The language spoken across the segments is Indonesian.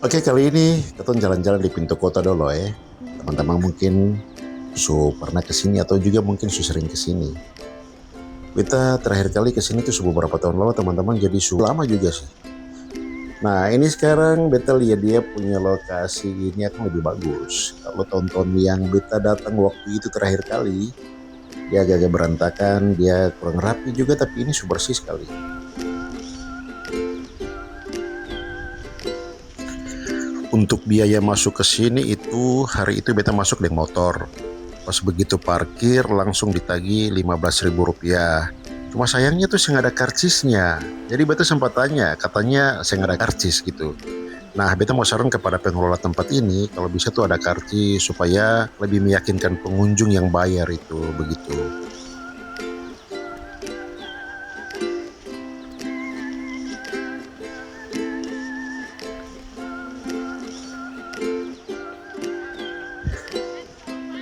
Oke, kali ini kita jalan-jalan di pintu kota dulu ya. Teman-teman mungkin pernah kesini atau juga mungkin sering kesini. Kita terakhir kali kesini tuh beberapa tahun lalu teman-teman, jadi lama juga sih. Nah ini sekarang beta lihat dia punya lokasi ini akan lebih bagus. Kalau tahun-tahun yang beta datang waktu itu terakhir kali, dia agak-agak berantakan, dia kurang rapi juga, tapi ini super bersih sekali. Untuk biaya masuk ke sini itu hari itu beta masuk dengan motor. Pas begitu parkir langsung ditagi Rp15.000. Cuma sayangnya tuh saya nggak ada karcisnya. Jadi beta sempat tanya, katanya saya nggak ada karcis gitu. Nah, beta mau saran kepada pengelola tempat ini, kalau bisa tuh ada karcis supaya lebih meyakinkan pengunjung yang bayar itu begitu.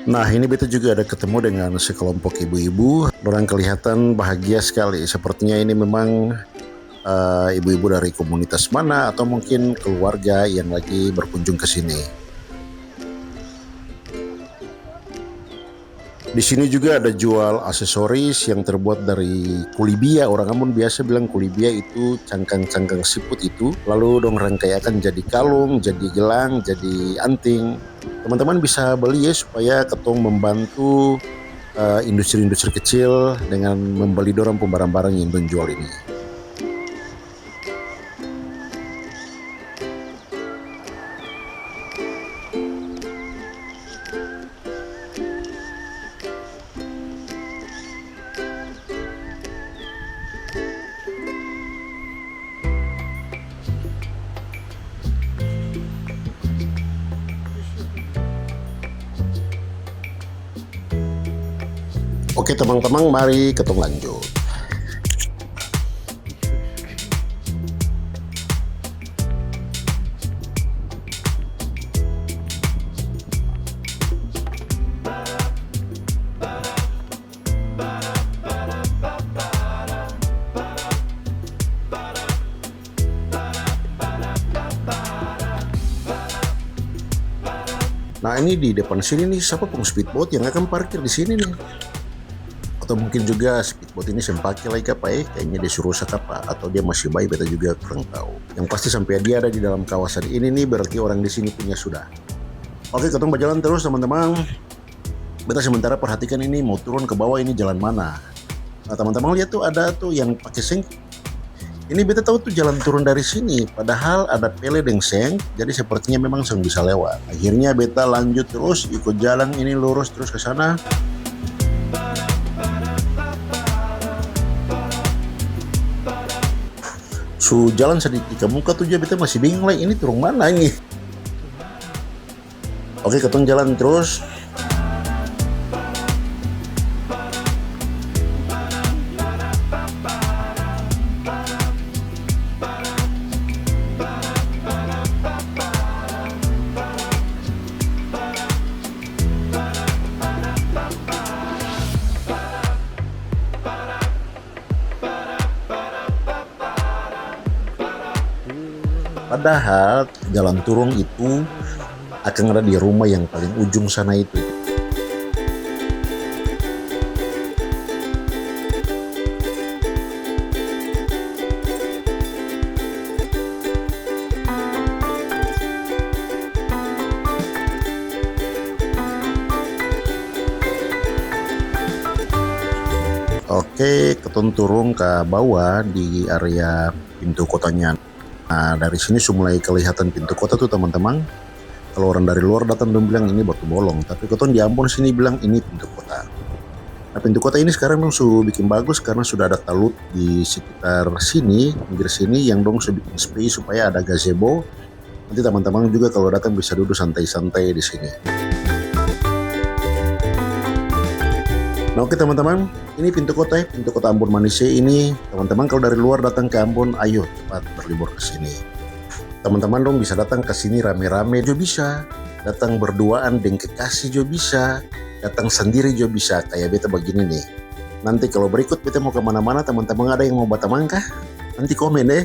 Nah ini beta juga ada ketemu dengan sekelompok ibu-ibu. Orang kelihatan bahagia sekali. Sepertinya ini memang ibu-ibu dari komunitas mana atau mungkin keluarga yang lagi berkunjung ke sini. Di sini juga ada jual aksesoris yang terbuat dari kulibia. Orang Ambon biasa bilang kulibia itu cangkang-cangkang siput itu. Lalu dong rangkaiakan jadi kalung, jadi gelang, jadi anting. Teman-teman bisa beli ya supaya ketong membantu industri-industri kecil dengan membeli dorong barang-barang yang menjual ini. Oke teman-teman, mari kita lanjut. Nah ini di depan sini nih, siapa pun speedboat yang akan parkir di sini nih? Atau mungkin juga speedboat ini sempaki lagi apa ya, kayaknya dia suruh apa atau dia masih bayi, beta juga kurang tahu. Yang pasti sampai dia ada di dalam kawasan ini nih, berarti orang di sini punya sudah. Oke, kita berjalan terus teman-teman. Beta sementara perhatikan ini mau turun ke bawah, ini jalan mana. Nah teman-teman lihat tuh ada tuh yang pakai seng. Ini beta tahu tuh jalan turun dari sini, padahal ada pele dan seng, jadi sepertinya memang seng bisa lewat. Akhirnya beta lanjut terus ikut jalan ini lurus terus ke sana. Jalan sedikit ke muka tuh beta masih bingung lah, ini turun mana ini. Oke, ketong jalan terus. Padahal jalan turun itu akan ada di rumah yang paling ujung sana itu. Oke, ketun turun ke bawah di area pintu kotanya. Nah dari sini sudah mulai kelihatan pintu kota tuh teman-teman. Kalau orang dari luar datang dan bilang ini batu bolong, tapi ketun di Ambon sini bilang ini pintu kota. Nah pintu kota ini sekarang dong sudah bikin bagus karena sudah ada talut di sekitar sini, pinggir sini yang dong sudah bikin space supaya ada gazebo. Nanti teman-teman juga kalau datang bisa duduk santai-santai di sini. Nah oke teman-teman, ini pintu kota ya, pintu kota Ambon Manise ini. Teman-teman kalau dari luar datang ke Ambon, ayo cepat berlibur ke sini. Teman-teman dong bisa datang ke sini rame-rame juga bisa, datang berduaan dengan kekasih juga bisa, datang sendiri juga bisa, kayak beta begini nih. Nanti kalau berikut beta mau kemana-mana, teman-teman ada yang mau batamang kah? Nanti komen deh.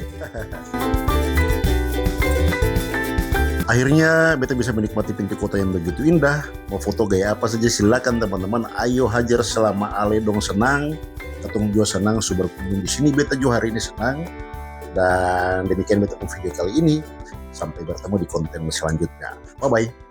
Akhirnya beta bisa menikmati pintu kota yang begitu indah. Mau foto gaya apa saja silakan teman-teman. Ayo hajar selama ale dong senang. Ketemu juga senang su berkunjung di sini. Beta juga hari ini senang. Dan demikian beta video kali ini. Sampai bertemu di konten selanjutnya. Bye bye.